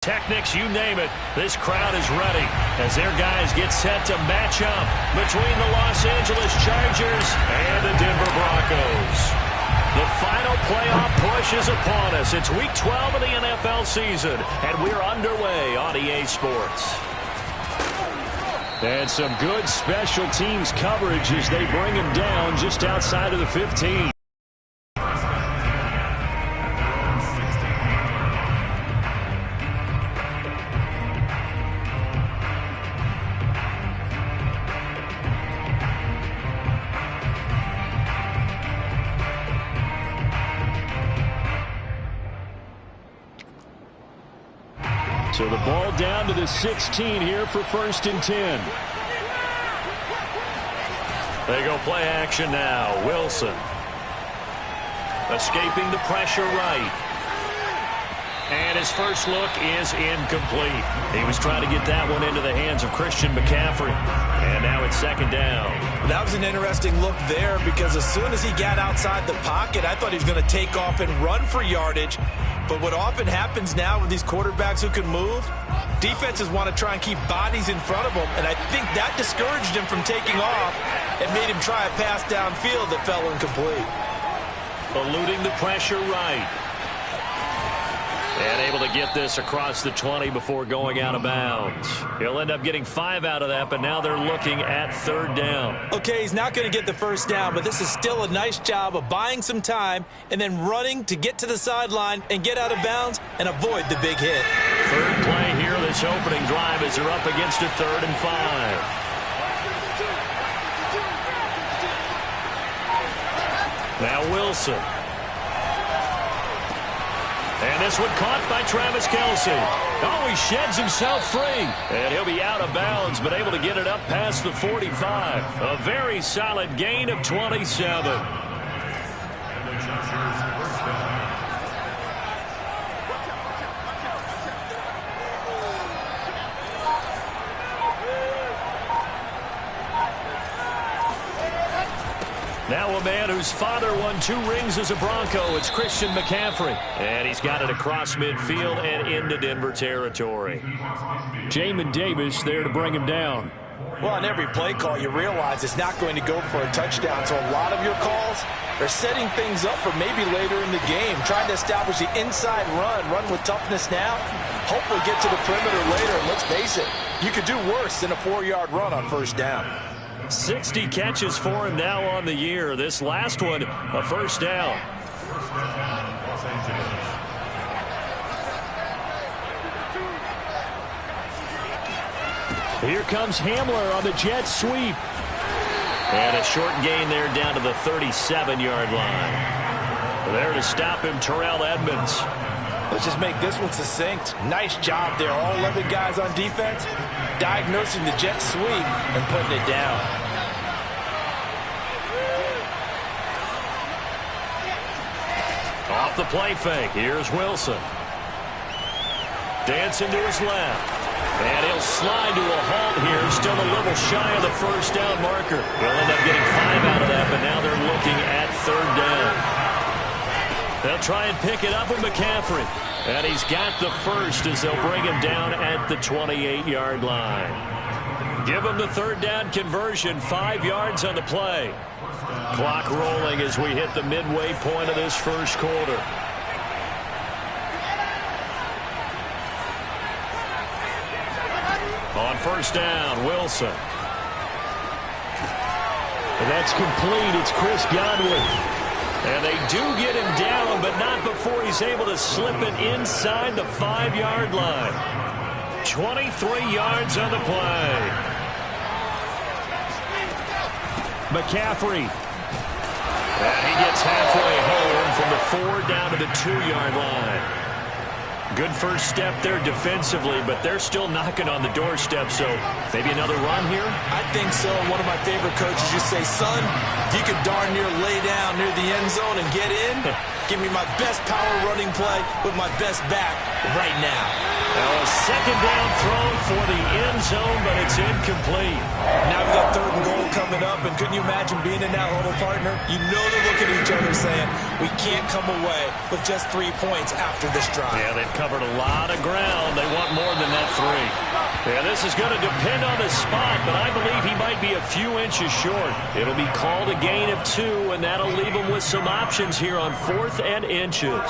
Techniques, you name it, this crowd is ready as their guys get set to match up between the Los Angeles Chargers and the Denver Broncos. The final playoff push is upon us. It's Week 12 of the NFL season, and we're underway on EA Sports. And some good special teams coverage as they bring him down just outside of the 15. So the ball down to the 16 here for 1st and 10. They go play action now. Wilson. Escaping the pressure right. And his first look is incomplete. He was trying to get that one into the hands of Christian McCaffrey. And now it's 2nd down. That was an interesting look there because as soon as he got outside the pocket, I thought he was going to take off and run for yardage. But what often happens now with these quarterbacks who can move, defenses want to try and keep bodies in front of them, and I think that discouraged him from taking off and made him try a pass downfield that fell incomplete. Eluding the pressure right. And able to get this across the 20 before going out of bounds. He'll end up getting 5 out of that, but now they're looking at 3rd down. Okay, he's not going to get the 1st down, but this is still a nice job of buying some time and then running to get to the sideline and get out of bounds and avoid the big hit. 3rd play here, this opening drive, as they're up against a 3rd and 5. Now Wilson. And this one caught by Travis Kelce. Oh, he sheds himself free. And he'll be out of bounds, but able to get it up past the 45. A very solid gain of 27. Now a man whose father won 2 rings as a Bronco. It's Christian McCaffrey. And he's got it across midfield and into Denver territory. Jamin Davis there to bring him down. Well, on every play call, you realize it's not going to go for a touchdown. So a lot of your calls are setting things up for maybe later in the game, trying to establish the inside run with toughness now, hopefully get to the perimeter later. And let's face it, you could do worse than a 4-yard run on 1st down. 60 catches for him now on the year. This last one, a 1st down. Here comes Hamler on the jet sweep. And a short gain there down to the 37-yard line. There to stop him, Terrell Edmonds. Let's just make this one succinct. Nice job there. All 11 guys on defense diagnosing the jet sweep and putting it down. Off the play fake. Here's Wilson. Dancing to his left. And he'll slide to a halt here. Still a little shy of the 1st down marker. He'll end up getting 5 out of that, but now they're looking at 3rd down. They'll try and pick it up with McCaffrey. And he's got the 1st as they'll bring him down at the 28-yard line. Give him the 3rd down conversion. 5 yards on the play. Clock rolling as we hit the midway point of this 1st quarter. On 1st down, Wilson. That's complete. It's Chris Godwin. And they do get him down, but not before he's able to slip it inside the 5-yard line. 23 yards on the play. McCaffrey. And he gets halfway home from the 4 down to the 2-yard line. Good first step there defensively, but they're still knocking on the doorstep, so maybe another run here? I think so. One of my favorite coaches just say, son, if you could darn near lay down near the end zone and get in, give me my best power running play with my best back right now. Now a second down throw for the end zone, but it's incomplete. Now we've got 3rd and goal coming up, and couldn't you imagine being in that huddle, partner? You know they're looking at each other saying, we can't come away with just 3 points after this drive. Yeah, they've covered a lot of ground. They want more than that 3. Yeah, this is going to depend on the spot, but I believe he might be a few inches short. It'll be called a gain of 2, and that'll leave him with some options here on 4th and inches.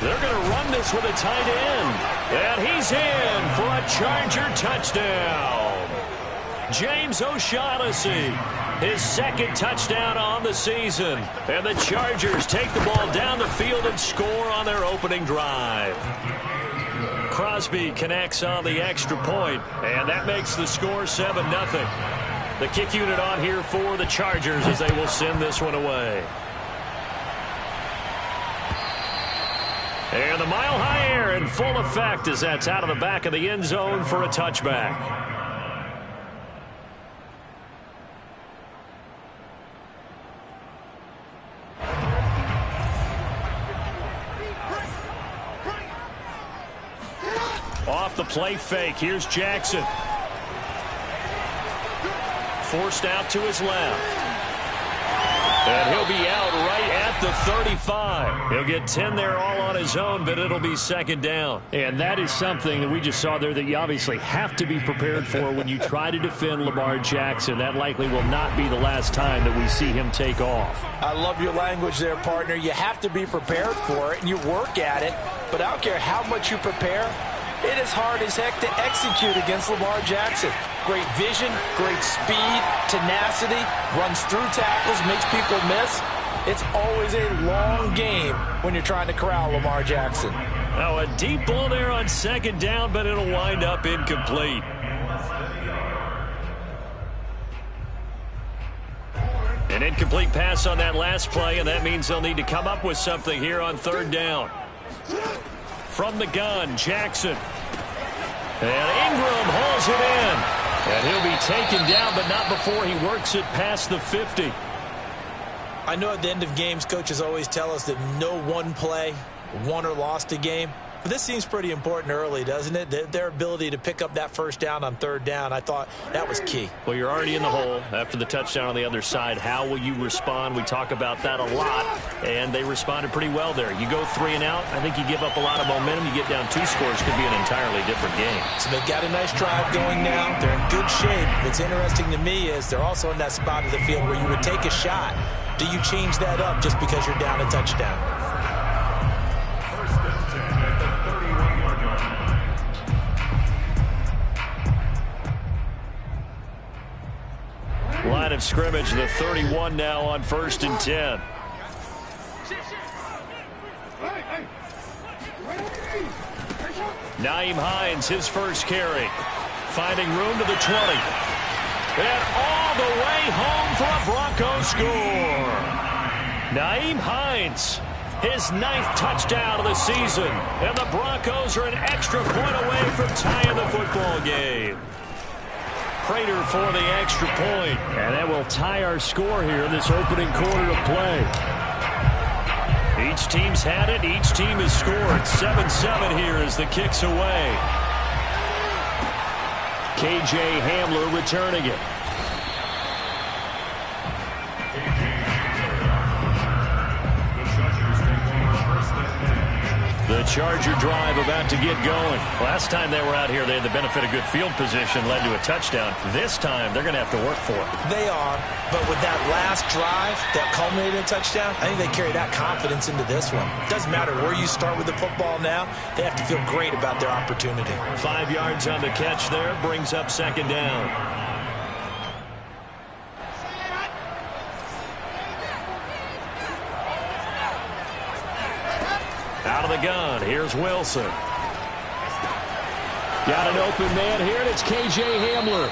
They're going to run this with a tight end. And he's in for a Charger touchdown. James O'Shaughnessy, his 2nd touchdown on the season. And the Chargers take the ball down the field and score on their opening drive. Crosby connects on the extra point, and that makes the score 7-0. The kick unit on here for the Chargers as they will send this one away. And the Mile High Air in full effect as that's out of the back of the end zone for a touchback. Off the play fake, here's Jackson. Forced out to his left. And he'll be out right at the 35. He'll get 10 there all on his own, but it'll be 2nd down. And that is something that we just saw there that you obviously have to be prepared for when you try to defend Lamar Jackson. That likely will not be the last time that we see him take off. I love your language there, partner. You have to be prepared for it, and you work at it. But I don't care how much you prepare, it is hard as heck to execute against Lamar Jackson. Great vision, great speed, tenacity, runs through tackles, makes people miss. It's always a long game when you're trying to corral Lamar Jackson. Now a deep ball there on 2nd down, but it'll wind up incomplete. An incomplete pass on that last play, and that means they'll need to come up with something here on 3rd down. From the gun, Jackson. And Ingram hauls it in. And he'll be taken down, but not before he works it past the 50. I know at the end of games, coaches always tell us that no one play won or lost a game. But this seems pretty important early, doesn't it? Their ability to pick up that 1st down on 3rd down, I thought that was key. Well, you're already in the hole after the touchdown on the other side. How will you respond? We talk about that a lot, and they responded pretty well there. You go 3 and out, I think you give up a lot of momentum. You get down 2 scores, could be an entirely different game. So they've got a nice drive going now. They're in good shape. What's interesting to me is they're also in that spot of the field where you would take a shot. Do you change that up just because you're down a touchdown? Line of scrimmage, the 31 now on 1st and 10. Nyheim Hines, his first carry. Finding room to the 20. And all the way home for a Broncos score. Nyheim Hines, his 9th touchdown of the season. And the Broncos are an extra point away from tying the football game. Prater for the extra point. And that will tie our score here in this opening quarter of play. Each team's had it. Each team has scored. 7-7 here as the kick's away. KJ Hamler returning it. The Charger drive about to get going. Last time they were out here, they had the benefit of good field position, led to a touchdown. This time, they're going to have to work for it. They are, but with that last drive that culminated in a touchdown, I think they carry that confidence into this one. It doesn't matter where you start with the football now. They have to feel great about their opportunity. 5 yards on the catch there, brings up 2nd down. Out of the gun, here's Wilson. Got an open man here, and it's KJ Hamler.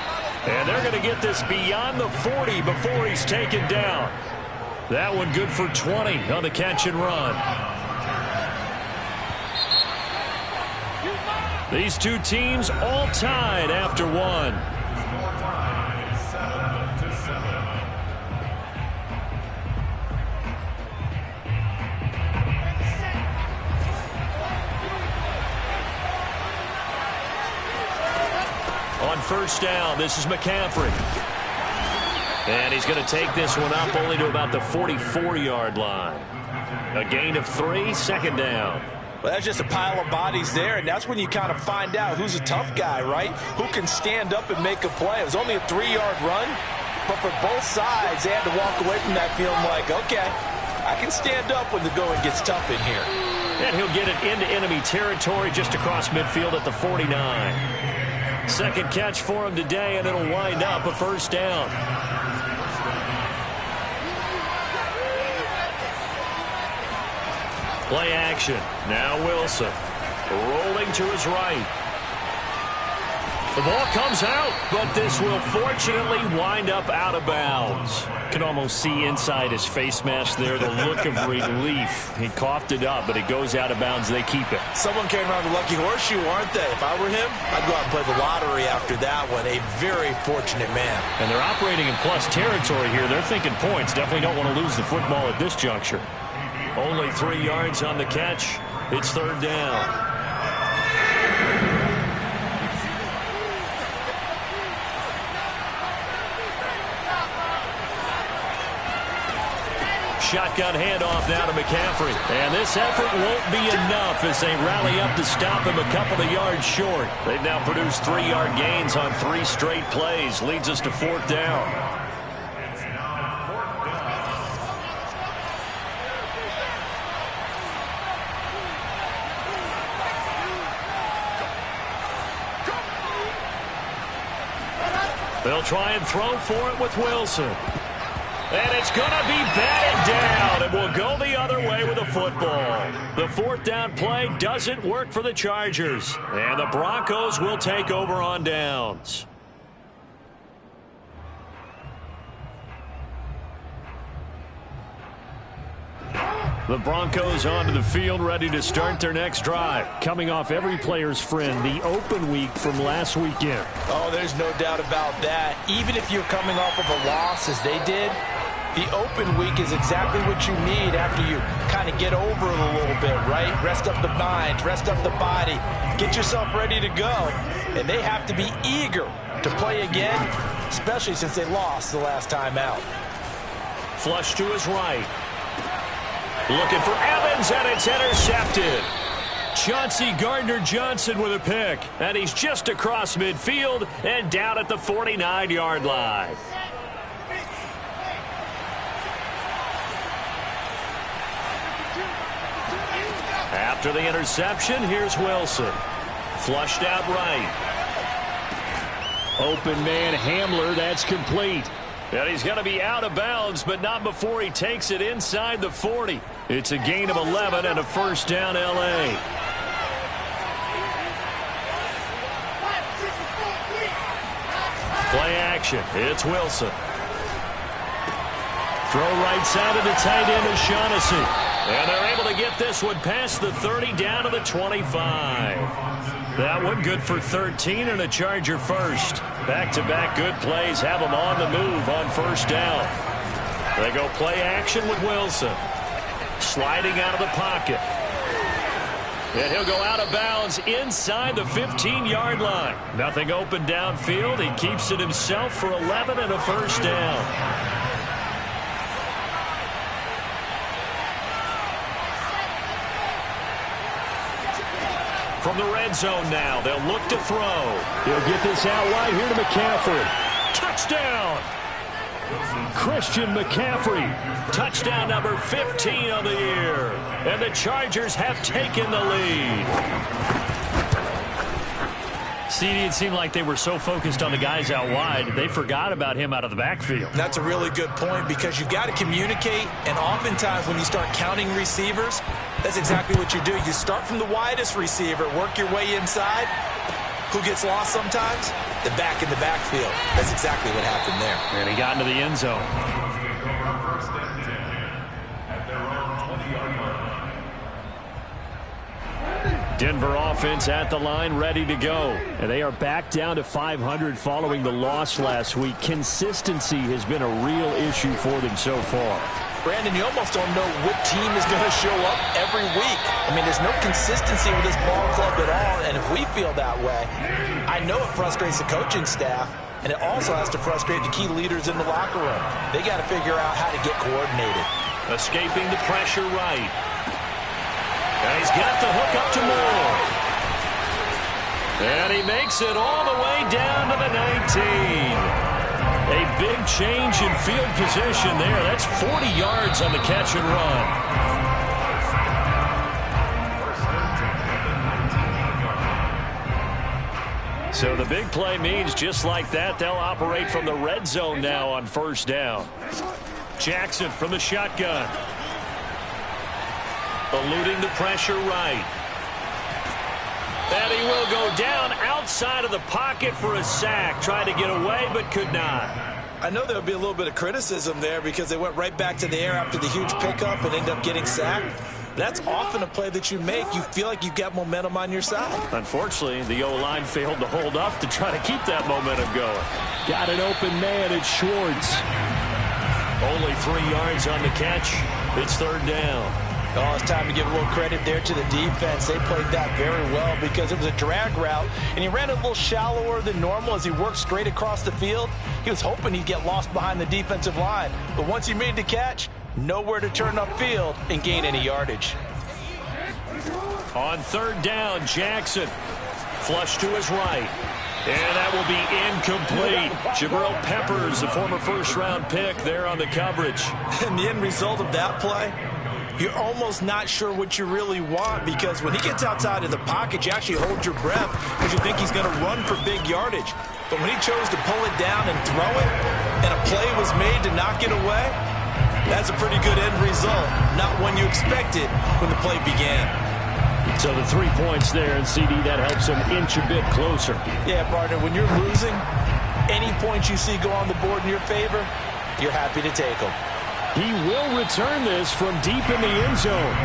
And they're going to get this beyond the 40 before he's taken down. That one good for 20 on the catch and run. These two teams all tied after one. first down. This is McCaffrey. And he's going to take this one up only to about the 44-yard line. A gain of 3, second down. Well, that's just a pile of bodies there, and that's when you kind of find out who's a tough guy, right? Who can stand up and make a play. It was only a 3-yard run, but for both sides, they had to walk away from that feeling like, okay, I can stand up when the going gets tough in here. And he'll get it into enemy territory just across midfield at the 49. Second catch for him today, and it'll wind up a first down. Play action. Now Wilson. Rolling to his right. The ball comes out, but this will fortunately wind up out of bounds. You can almost see inside his face mask there the look of relief. He coughed it up, but it goes out of bounds. They keep it. Someone came around the lucky horseshoe, aren't they? If I were him, I'd go out and play the lottery after that one. A very fortunate man. And they're operating in plus territory here. They're thinking points. Definitely don't want to lose the football at this juncture. Only 3 yards on the catch. It's third down. Shotgun handoff now to McCaffrey. And this effort won't be enough as they rally up to stop him a couple of yards short. They've now produced 3-yard gains on 3 straight plays. Leads us to fourth down. They'll try and throw for it with Wilson. And it's going to be batted down. It will go the other way with the football. The fourth down play doesn't work for the Chargers. And the Broncos will take over on downs. The Broncos onto the field, ready to start their next drive. Coming off every player's friend, the open week from last weekend. Oh, there's no doubt about that. Even if you're coming off of a loss as they did, the open week is exactly what you need after you kind of get over it a little bit, right? Rest up the mind, rest up the body, get yourself ready to go. And they have to be eager to play again, especially since they lost the last time out. Flush to his right. Looking for Evans, and it's intercepted. Chauncey Gardner-Johnson with a pick. And he's just across midfield and down at the 49-yard line. After the interception, here's Wilson. Flushed out right. Open man Hamler, that's complete. And he's going to be out of bounds, but not before he takes it inside the 40. It's a gain of 11 and a first down, L.A. Play action. It's Wilson. Throw right side of the tight end O'Shaughnessy. And they're able to get this one past the 30 down to the 25. That one good for 13 and a Charger first. Back-to-back good plays have them on the move on first down. They go play action with Wilson. Sliding out of the pocket. And he'll go out of bounds inside the 15-yard line. Nothing open downfield. He keeps it himself for 11 and a first down. From the red zone now, they'll look to throw. He'll get this out wide here to McCaffrey. Touchdown! Christian McCaffrey. Touchdown number 15 on the year. And the Chargers have taken the lead. CD, it seemed like they were so focused on the guys out wide, they forgot about him out of the backfield. That's a really good point because you've got to communicate, and oftentimes when you start counting receivers, that's exactly what you do. You start from the widest receiver, work your way inside. Who gets lost sometimes? The back in the backfield. That's exactly what happened there. And he got into the end zone. Denver offense at the line, ready to go. And they are back down to 500 following the loss last week. Consistency has been a real issue for them so far. Brandon, you almost don't know what team is going to show up every week. I mean, there's no consistency with this ball club at all, and if we feel that way, I know it frustrates the coaching staff, and it also has to frustrate the key leaders in the locker room. They got to figure out how to get coordinated. Escaping the pressure right. And he's got the hook up to Moore. And he makes it all the way down to the 19. A big change in field position there. That's 40 yards on the catch and run. So the big play means just like that, they'll operate from the red zone now on first down. Jackson from the shotgun. Eluding the pressure right. And he will go down outside of the pocket for a sack. Tried to get away, but could not. I know there'll be a little bit of criticism there because they went right back to the air after the huge pickup and ended up getting sacked. That's often a play that you make. You feel like you've got momentum on your side. Unfortunately, the O-line failed to hold up to try to keep that momentum going. Got an open man at Schwartz. Only 3 yards on the catch. It's third down. Oh, it's time to give a little credit there to the defense. They played that very well because it was a drag route, and he ran a little shallower than normal as he worked straight across the field. He was hoping he'd get lost behind the defensive line, but once he made the catch, nowhere to turn upfield and gain any yardage. On third down, Jackson. Flush to his right. And that will be incomplete. Jabril Peppers, the former first-round pick, there on the coverage. And the end result of that play, you're almost not sure what you really want because when he gets outside of the pocket, you actually hold your breath because you think he's going to run for big yardage. But when he chose to pull it down and throw it, and a play was made to knock it away, that's a pretty good end result. Not one you expected when the play began. So the 3 points there, and CD, that helps him inch a bit closer. Yeah, partner, when you're losing, any points you see go on the board in your favor, you're happy to take them. He will return this from deep in the end zone.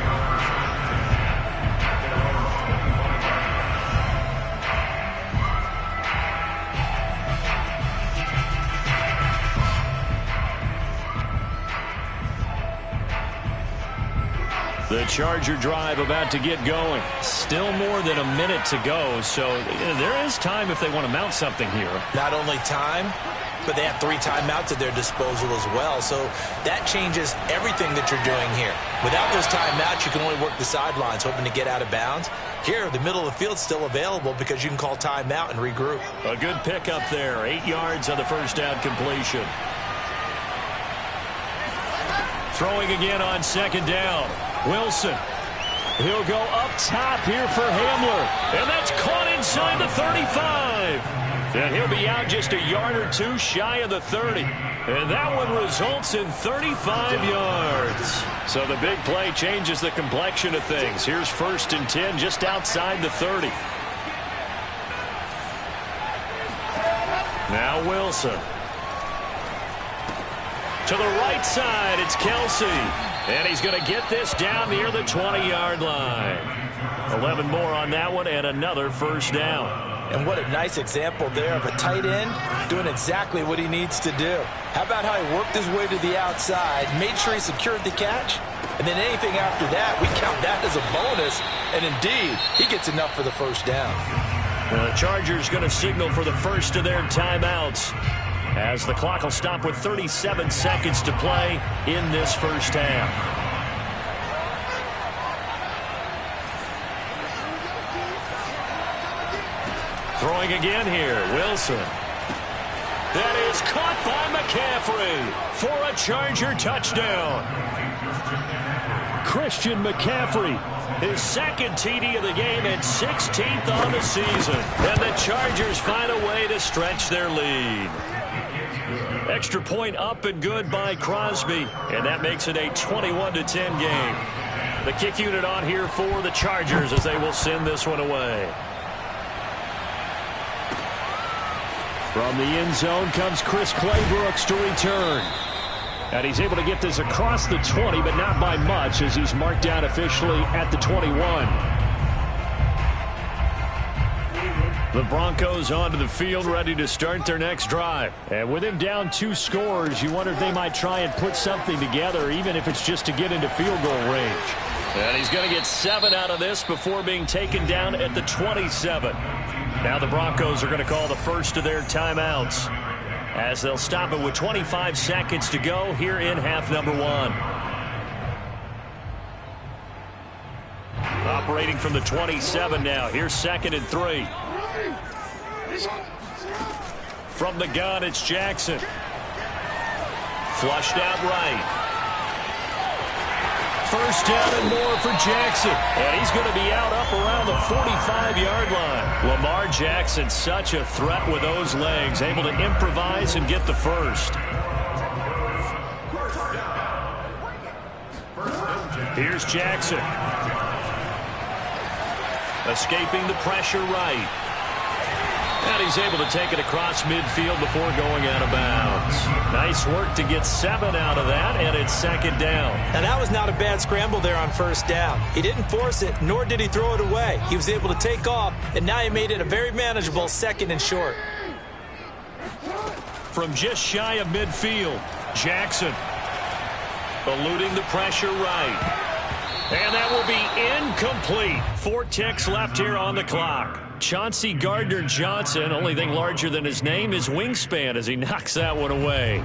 The Charger drive about to get going. Still more than a minute to go, so there is time if they want to mount something here. Not only time, but they have 3 timeouts at their disposal as well. So that changes everything that you're doing here. Without those timeouts, you can only work the sidelines, hoping to get out of bounds. Here, the middle of the field's still available because you can call timeout and regroup. A good pickup there. 8 yards on the first down completion. Throwing again on second down. Wilson. He'll go up top here for Hamler. And that's caught inside the 35. And he'll be out just a yard or two shy of the 30. And that one results in 35 yards. So the big play changes the complexion of things. Here's 1st and 10 just outside the 30. Now Wilson. To the right side, it's Kelsey. And he's going to get this down near the 20-yard line. 11 more on that one and another first down. And what a nice example there of a tight end doing exactly what he needs to do. How about how he worked his way to the outside, made sure he secured the catch, and then anything after that, we count that as a bonus. And indeed, he gets enough for the first down. The Chargers going to signal for the first of their timeouts, as the clock will stop with 37 seconds to play in this first half. Throwing again here, Wilson. That is caught by McCaffrey for a Charger touchdown. Christian McCaffrey, his 2nd TD of the game and 16th on the season. And the Chargers find a way to stretch their lead. Extra point up and good by Crosby, and that makes it a 21-10 game. The kick unit on here for the Chargers as they will send this one away. From the end zone comes Chris Claybrooks to return. And he's able to get this across the 20, but not by much as he's marked down officially at the 21. The Broncos onto the field, ready to start their next drive. And with him down 2 scores, you wonder if they might try and put something together, even if it's just to get into field goal range. And he's going to get 7 out of this before being taken down at the 27. Now the Broncos are going to call the first of their timeouts, as they'll stop it with 25 seconds to go here in half number 1. Operating from the 27 now. Here's 2nd and 3. From the gun, it's Jackson. Flushed out right. First down and more for Jackson. And he's going to be out up around the 45-yard line. Lamar Jackson, such a threat with those legs, able to improvise and get the first. Here's Jackson. Escaping the pressure right. And he's able to take it across midfield before going out of bounds. Nice work to get 7 out of that, and it's 2nd down. And that was not a bad scramble there on first down. He didn't force it, nor did he throw it away. He was able to take off, and now he made it a very manageable 2nd and short. From just shy of midfield, Jackson eluding the pressure right. And that will be incomplete. 4 ticks left here on the clock. Chauncey Gardner-Johnson, only thing larger than his name is wingspan as he knocks that one away.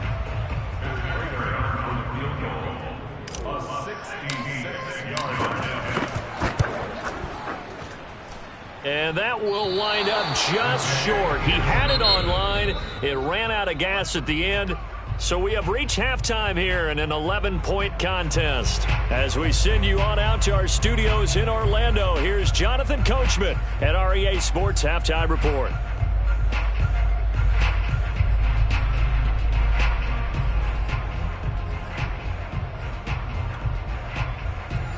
And that will wind up just short. He had it on line. It ran out of gas at the end. So we have reached halftime here in an 11-point contest. As we send you on out to our studios in Orlando, here's Jonathan Coachman at REA Sports Halftime Report.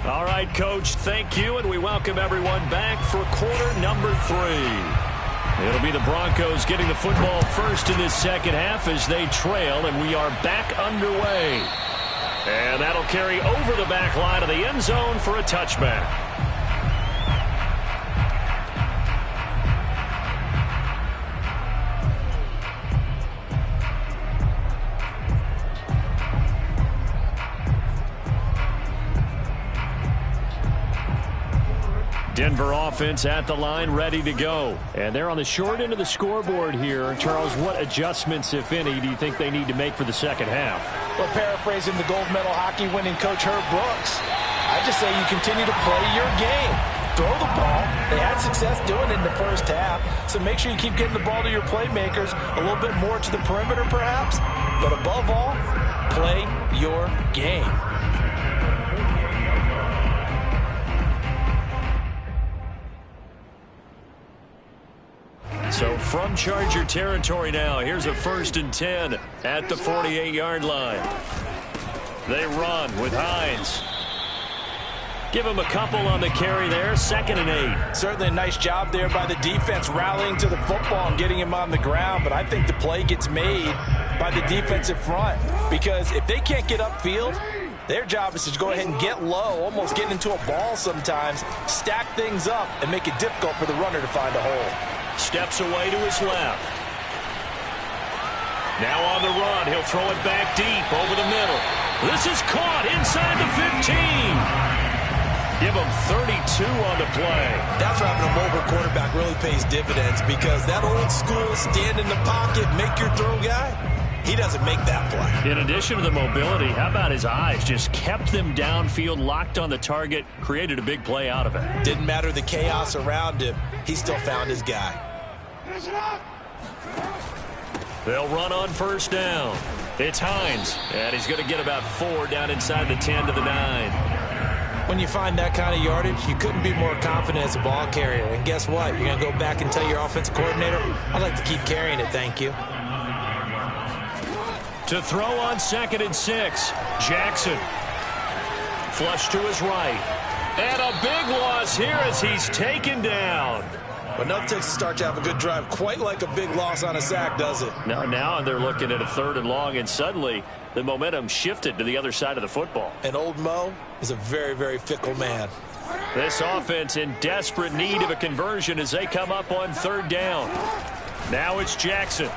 All right, Coach, thank you, and we welcome everyone back for quarter number 3. It'll be the Broncos getting the football first in this second half as they trail, and we are back underway. And that'll carry over the back line of the end zone for a touchback. Denver offense at the line, ready to go. And they're on the short end of the scoreboard here. Charles, what adjustments, if any, do you think they need to make for the second half? Well, paraphrasing the gold medal hockey winning coach Herb Brooks, I just say you continue to play your game. Throw the ball. They had success doing it in the first half, so make sure you keep getting the ball to your playmakers, a little bit more to the perimeter perhaps, but above all, play your game. So from Charger territory now, here's a 1st and 10 at the 48-yard line. They run with Hines. Give him a couple on the carry there, 2nd and 8. Certainly a nice job there by the defense rallying to the football and getting him on the ground, but I think the play gets made by the defensive front because if they can't get upfield, their job is to go ahead and get low, almost get into a ball sometimes, stack things up, and make it difficult for the runner to find a hole. Steps away to his left. Now on the run, he'll throw it back deep over the middle. This is caught inside the 15. Give him 32 on the play. That's where having a mobile quarterback really pays dividends because that old school stand in the pocket, make your throw guy, he doesn't make that play. In addition to the mobility, how about his eyes? Just kept them downfield, locked on the target, created a big play out of it. Didn't matter the chaos around him. He still found his guy. They'll run on first down. It's Hines, and he's going to get about 4 down inside the 10 to the 9. When you find that kind of yardage, you couldn't be more confident as a ball carrier. And guess what? You're going to go back and tell your offensive coordinator, I'd like to keep carrying it, thank you. To throw on 2nd and 6, Jackson. Flush to his right. And a big loss here as he's taken down. But nothing takes a start to have a good drive quite like a big loss on a sack, does it? Now they're looking at a 3rd and long, and suddenly the momentum shifted to the other side of the football. And old Mo is a very, very fickle man. This offense in desperate need of a conversion as they come up on third down. Now it's Jackson.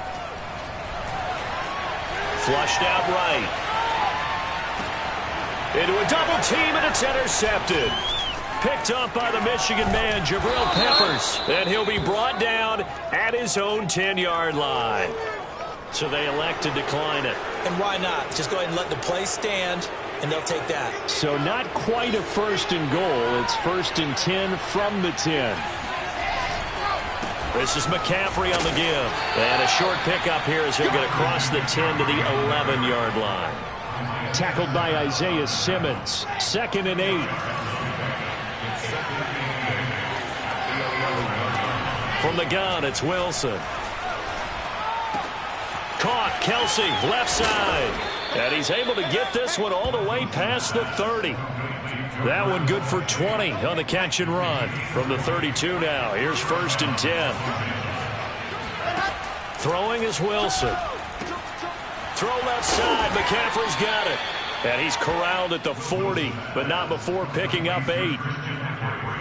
Flushed out right. Into a double team, and it's intercepted. Picked up by the Michigan man, Jabril Peppers. And he'll be brought down at his own 10-yard line. So they elect to decline it. And why not? Just go ahead and let the play stand, and they'll take that. So not quite a first and goal. It's first and 10 from the 10. This is McCaffrey on the give. And a short pickup here as he'll get across the 10 to the 11-yard line. Tackled by Isaiah Simmons. 2nd and 8. From the gun, it's Wilson. Caught, Kelsey, left side. And he's able to get this one all the way past the 30. That one good for 20 on the catch and run. From the 32 now, here's 1st and 10. Throwing is Wilson. Throw left side, McCaffrey's got it. And he's corralled at the 40, but not before picking up 8.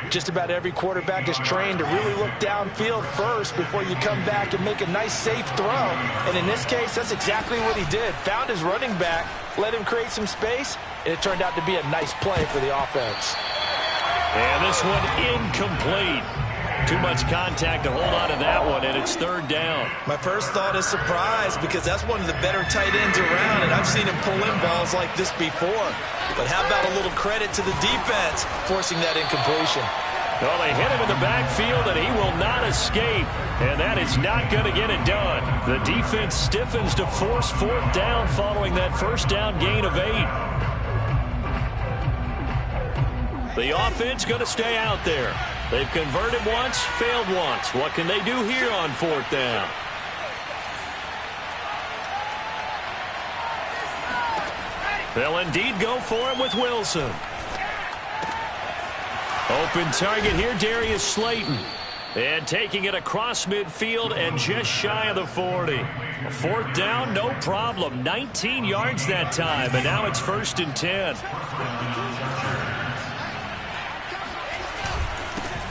Just about every quarterback is trained to really look downfield first before you come back and make a nice, safe throw. And in this case, that's exactly what he did. Found his running back, let him create some space, and it turned out to be a nice play for the offense. And this one incomplete. Too much contact to hold on to that one, and it's 3rd down. My first thought is surprise, because that's one of the better tight ends around, and I've seen him pull in balls like this before. But how about a little credit to the defense forcing that incompletion? Well, they hit him in the backfield, and he will not escape. And that is not going to get it done. The defense stiffens to force 4th down following that first down gain of 8. The offense going to stay out there. They've converted once, failed once. What can they do here on 4th down? They'll indeed go for it with Wilson. Open target here, Darius Slayton. And taking it across midfield and just shy of the 40. A 4th down, no problem. 19 yards that time, and now it's 1st and 10.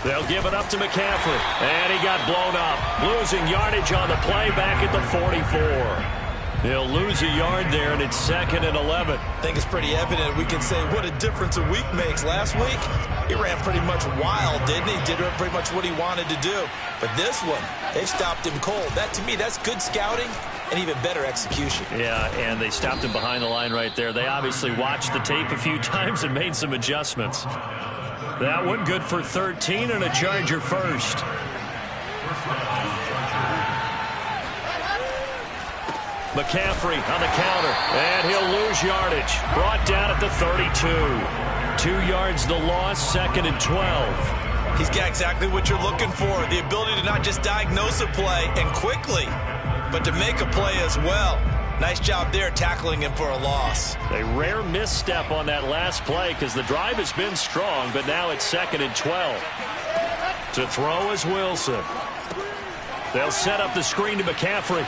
They'll give it up to McCaffrey. And he got blown up. Losing yardage on the play back at the 44. They'll lose a yard there, and it's 2nd and 11. I think it's pretty evident. We can say what a difference a week makes. Last week, he ran pretty much wild, didn't he? Did pretty much what he wanted to do. But this one, they stopped him cold. That, to me, that's good scouting and even better execution. Yeah, and they stopped him behind the line right there. They obviously watched the tape a few times and made some adjustments. That one good for 13 and a Charger first. McCaffrey on the counter, and he'll lose yardage. Brought down at the 32. 2 yards the loss, 2nd and 12. He's got exactly what you're looking for, the ability to not just diagnose a play and quickly, but to make a play as well. Nice job there tackling him for a loss. A rare misstep on that last play because the drive has been strong, but now it's 2nd and 12. To throw is Wilson. They'll set up the screen to McCaffrey.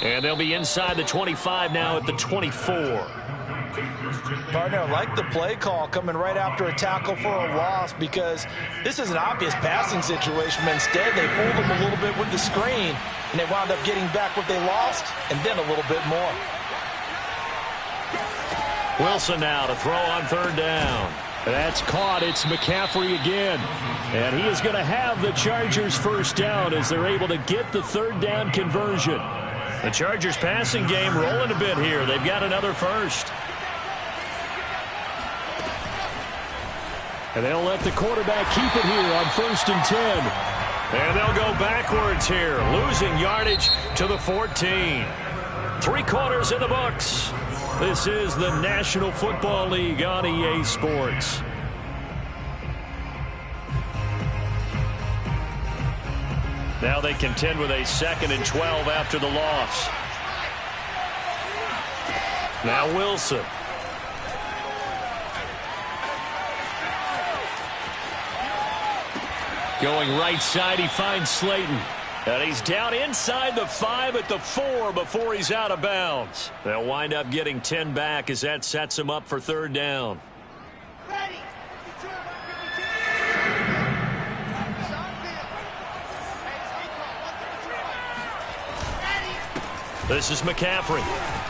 And they'll be inside the 25 now at the 24. Partner, I like the play call coming right after a tackle for a loss because this is an obvious passing situation, but instead they fooled them a little bit with the screen, and they wound up getting back what they lost and then a little bit more. Wilson now to throw on 3rd down. That's caught. It's McCaffrey again. And he is going to have the Chargers 1st down as they're able to get the 3rd down conversion. The Chargers passing game rolling a bit here. They've got another 1st. And they'll let the quarterback keep it here on 1st and 10. And they'll go backwards here, losing yardage to the 14. 3 quarters in the books. This is the National Football League on EA Sports. Now they contend with a 2nd and 12 after the loss. Now Wilson. Going right side, he finds Slayton. And he's down inside the 5 at the 4 before he's out of bounds. They'll wind up getting 10 back as that sets him up for 3rd down. Ready. This is McCaffrey.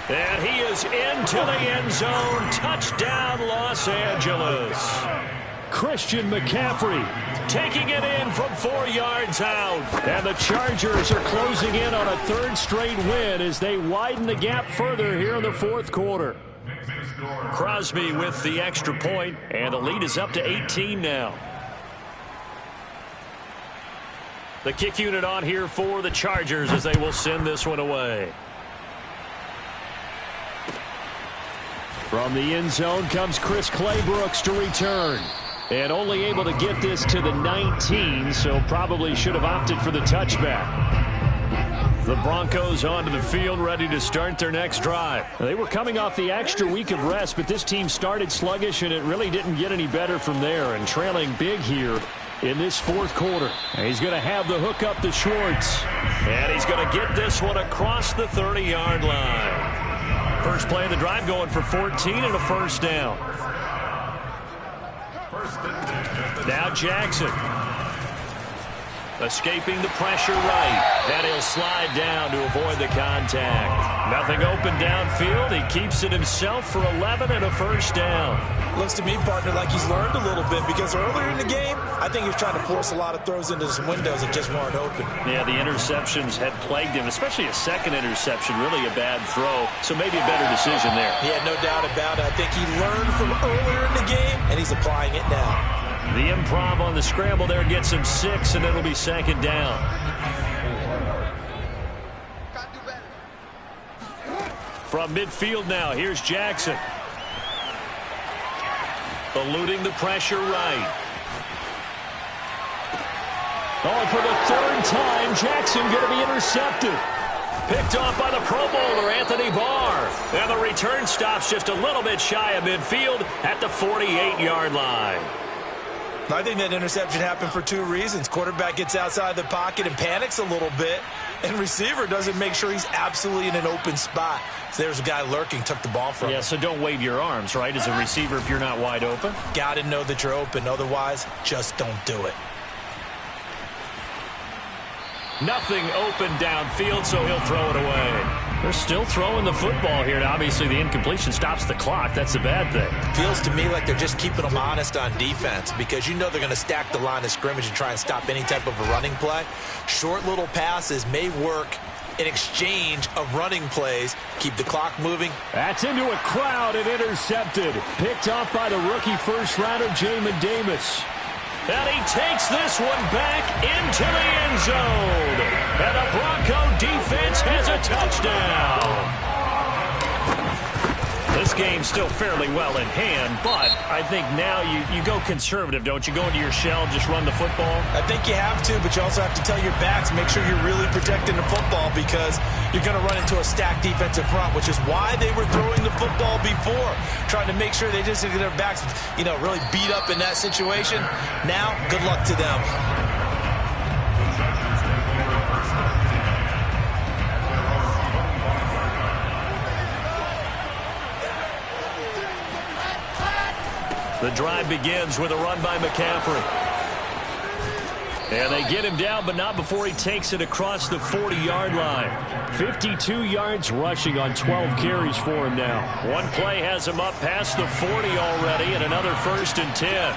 And he is into the end zone. Touchdown, Los Angeles. Christian McCaffrey taking it in from 4 yards out. And the Chargers are closing in on a third straight win as they widen the gap further here in the fourth quarter. Crosby with the extra point, and the lead is up to 18 now. The kick unit on here for the Chargers as they will send this one away. From the end zone comes Chris Claybrooks to return. And only able to get this to the 19, so probably should have opted for the touchback. The Broncos onto the field, ready to start their next drive. They were coming off the extra week of rest, but this team started sluggish, and it really didn't get any better from there. And trailing big here in this fourth quarter. And he's going to have the hook up to Schwartz. And he's going to get this one across the 30-yard line. First play of the drive going for 14 and a first down. Now Jackson. Escaping the pressure right. And he'll slide down to avoid the contact. Nothing open downfield. He keeps it himself for 11 and a first down. Looks to me, partner, like he's learned a little bit because earlier in the game, I think he was trying to force a lot of throws into some windows that just weren't open. Yeah, the interceptions had plagued him, especially a second interception, really a bad throw. So maybe a better decision there. Yeah, no doubt about it. I think he learned from earlier in the game, and he's applying it now. The improv on the scramble there gets him 6, and it'll be second down. From midfield now, here's Jackson. Eluding the pressure right. Oh, for the third time, Jackson going to be intercepted. Picked off by the Pro Bowler, Anthony Barr. And the return stops just a little bit shy of midfield at the 48-yard line. I think that interception happened for two reasons. Quarterback gets outside the pocket and panics a little bit, and receiver doesn't make sure he's absolutely in an open spot. So there's a guy lurking, took the ball from him. Yeah, so don't wave your arms, right, as a receiver if you're not wide open. Got to know that you're open. Otherwise, just don't do it. Nothing open downfield, so he'll throw it away. They're still throwing the football here. Now, obviously, the incompletion stops the clock. That's a bad thing. Feels to me like they're just keeping them honest on defense because you know they're going to stack the line of scrimmage and try and stop any type of a running play. Short little passes may work in exchange of running plays. Keep the clock moving. That's into a crowd and intercepted. Picked off by the rookie first-rounder, Jamin Davis. And he takes this one back into the end zone. And the Bronco defense has a touchdown. This game's still fairly well in hand, but I think now you go conservative, don't you? Go into your shell, just run the football? I think you have to, but you also have to tell your backs, make sure you're really protecting the football because you're going to run into a stacked defensive front, which is why they were throwing the football before, trying to make sure they just get their backs, really beat up in that situation. Now, good luck to them. The drive begins with a run by McCaffrey. And they get him down, but not before he takes it across the 40-yard line. 52 yards rushing on 12 carries for him now. One play has him up past the 40 already, and another 1st and 10.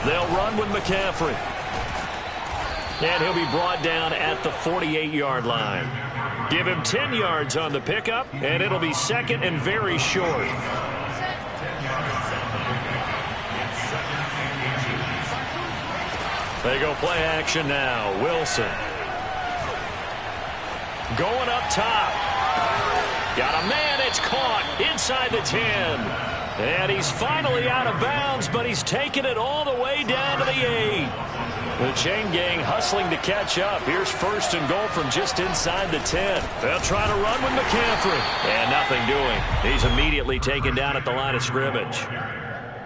They'll run with McCaffrey. And he'll be brought down at the 48-yard line. Give him 10 yards on the pickup, and it'll be second and very short. They go play action now. Wilson. Going up top. Got a man. It's caught inside the 10. And he's finally out of bounds, but he's taken it all the way down to the 8. The chain gang hustling to catch up. Here's 1st and goal from just inside the 10. They'll try to run with McCaffrey. And nothing doing. He's immediately taken down at the line of scrimmage.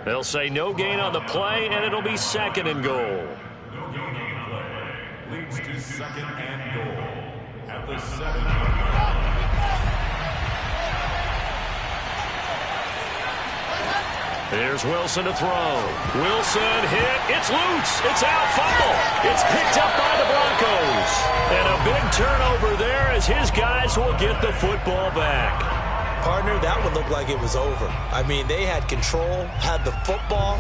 They'll say no gain on the play, and it'll be 2nd and goal. Leads to 2nd and goal at the 7. Here's Wilson to throw. Wilson hit. It's loose. It's out. Fumble. It's picked up by the Broncos. And a big turnover there as his guys will get the football back. Partner, that one looked like it was over. I mean, they had control, had the football,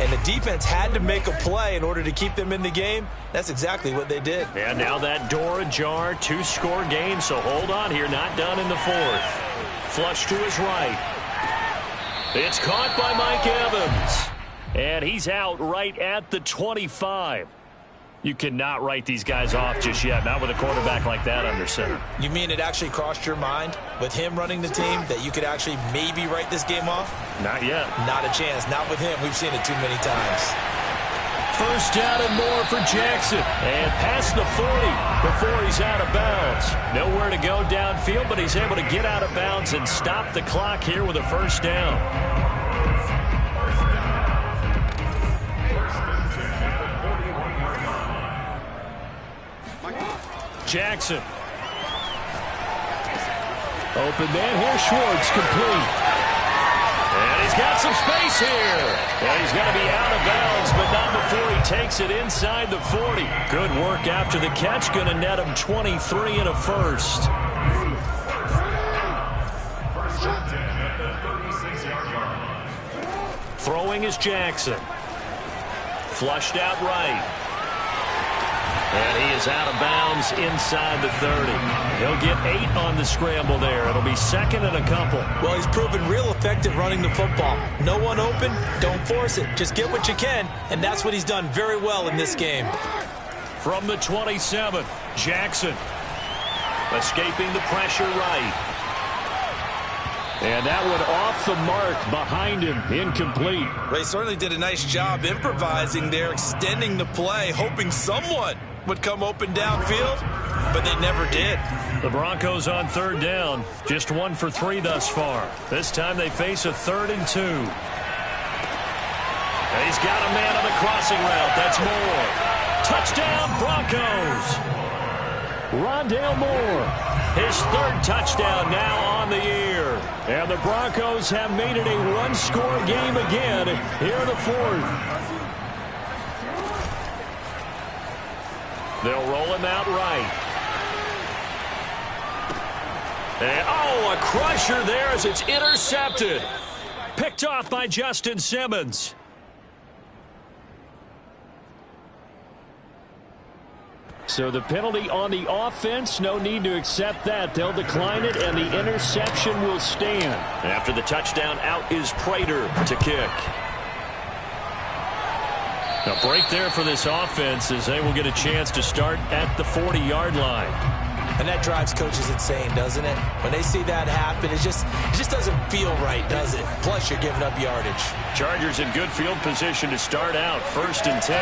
and the defense had to make a play in order to keep them in the game. That's exactly what they did. And now that door ajar, 2-score game, so hold on here. Not done in the fourth. Flush to his right. It's caught by Mike Evans. And he's out right at the 25. You cannot write these guys off just yet, not with a quarterback like that under center. You mean it actually crossed your mind with him running the team that you could actually maybe write this game off? Not yet. Not a chance. Not with him. We've seen it too many times. First down and more for Jackson. And past the 40 before he's out of bounds. Nowhere to go downfield, but he's able to get out of bounds and stop the clock here with a first down. Jackson. Open man here. Schwartz complete. And he's got some space here. And he's going to be out of bounds, but not before he takes it inside the 40. Good work after the catch. Going to net him 23 and a first. Throwing is Jackson. Flushed out right. And he is out of bounds inside the 30. He'll get 8 on the scramble there. It'll be second and a couple. Well, he's proven real effective running the football. No one open, don't force it. Just get what you can, and that's what he's done very well in this game. From the 27, Jackson. Escaping the pressure right. And that one off the mark behind him, incomplete. They certainly did a nice job improvising there, extending the play, hoping someone would come open downfield, but they never did. The Broncos on third down, just 1 for 3 thus far. This time they face a 3rd and 2. And he's got a man on the crossing route. That's Moore. Touchdown, Broncos. Rondale Moore, his 3rd touchdown now on the year. And the Broncos have made it a 1-score game again here in the 4th. They'll roll him out right. And, oh, a crusher there as it's intercepted. Picked off by Justin Simmons. So the penalty on the offense, no need to accept that. They'll decline it, and the interception will stand. After the touchdown, out is Prater to kick. A break there for this offense as they will get a chance to start at the 40-yard line. And that drives coaches insane, doesn't it? When they see that happen, it just doesn't feel right, does it? Plus, you're giving up yardage. Chargers in good field position to start out. 1st and 10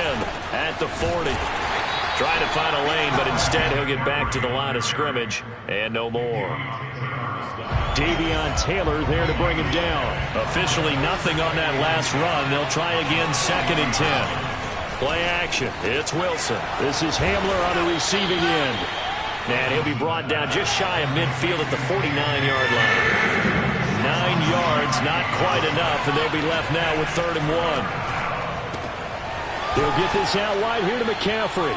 at the 40. Trying to find a lane, but instead he'll get back to the line of scrimmage and no more. Davion Taylor there to bring him down. Officially nothing on that last run. They'll try again 2nd and 10. Play action. It's Wilson. This is Hamler on the receiving end. And he'll be brought down just shy of midfield at the 49-yard line. 9 yards, not quite enough, and they'll be left now with 3rd and 1. They'll get this out wide here to McCaffrey.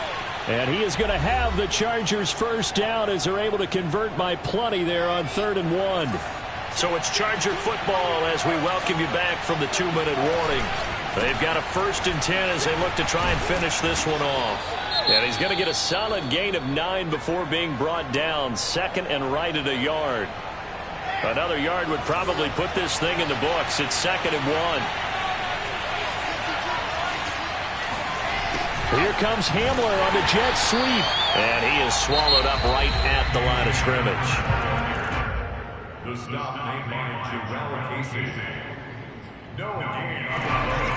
And he is going to have the Chargers first down as they're able to convert by plenty there on 3rd and 1. So it's Charger football as we welcome you back from the 2-minute warning. They've got a 1st and 10 as they look to try and finish this one off. And he's going to get a solid gain of 9 before being brought down. 2nd and right at a yard. Another yard would probably put this thing in the books. It's 2nd and 1. Here comes Hamler on the jet sweep. And he is swallowed up right at the line of scrimmage. The stop made by Jarrell Casey. No gain on the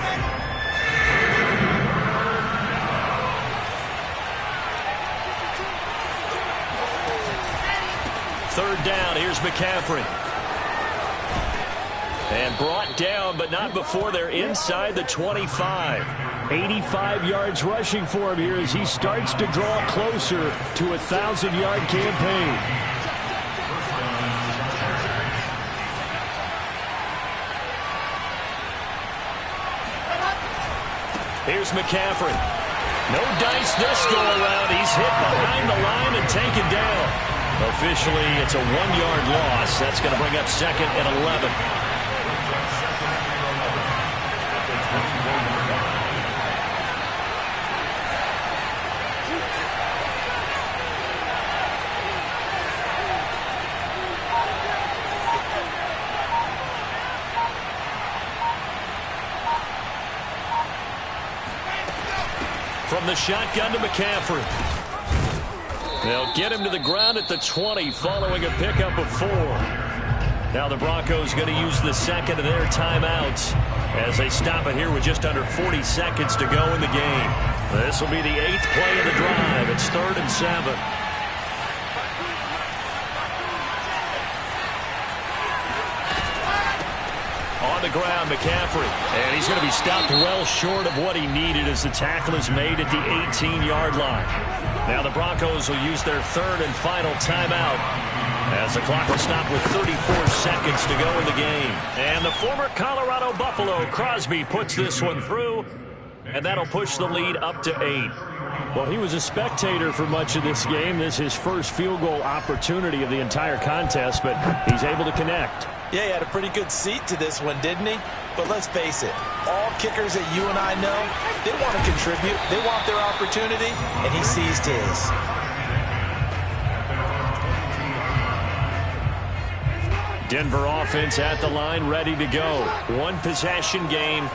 3rd down. Here's McCaffrey. And brought down, but not before they're inside the 25. 85 yards rushing for him here as he starts to draw closer to a 1,000-yard campaign. Here's McCaffrey. No dice this go-around. He's hit behind the line and taken down. Officially, it's a 1-yard loss. That's going to bring up 2nd and 11. From the shotgun to McCaffrey. They'll get him to the ground at the 20 following a pickup of 4. Now the Broncos going to use the second of their timeouts as they stop it here with just under 40 seconds to go in the game. This will be the 8th play of the drive. It's 3rd and 7. On the ground, McCaffrey. And he's going to be stopped well short of what he needed as the tackle is made at the 18-yard line. Now the Broncos will use their 3rd and final timeout as the clock will stop with 34 seconds to go in the game. And the former Colorado Buffalo, Crosby, puts this one through, and that'll push the lead up to 8. Well, he was a spectator for much of this game. This is his first field goal opportunity of the entire contest, but he's able to connect. Yeah, he had a pretty good seat to this one, didn't he? But let's face it, all kickers that you and I know, they want to contribute. They want their opportunity, and he seized his. Denver offense at the line, ready to go. One possession game.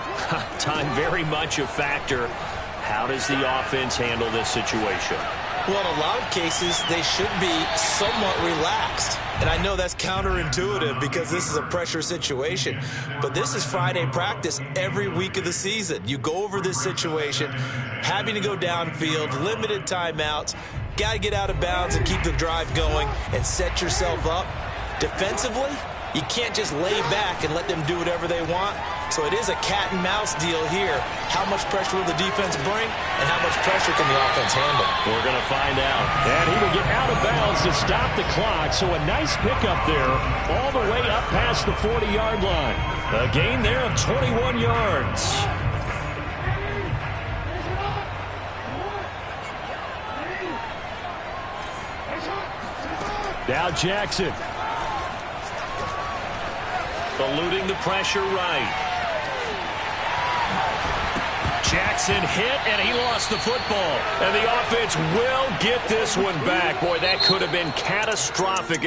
Time very much a factor. How does the offense handle this situation? Well, in a lot of cases, they should be somewhat relaxed. And I know that's counterintuitive because this is a pressure situation. But this is Friday practice every week of the season. You go over this situation, having to go downfield, limited timeouts, got to get out of bounds and keep the drive going and set yourself up. Defensively, you can't just lay back and let them do whatever they want. So it is a cat and mouse deal here. How much pressure will the defense bring and how much pressure can the offense handle? We're going to find out. And he would get out of bounds to stop the clock. So a nice pickup there all the way up past the 40-yard line. A gain there of 21 yards. Now Jackson. Eluding the pressure right. Jackson hit, and he lost the football. And the offense will get this one back. Boy, that could have been catastrophic.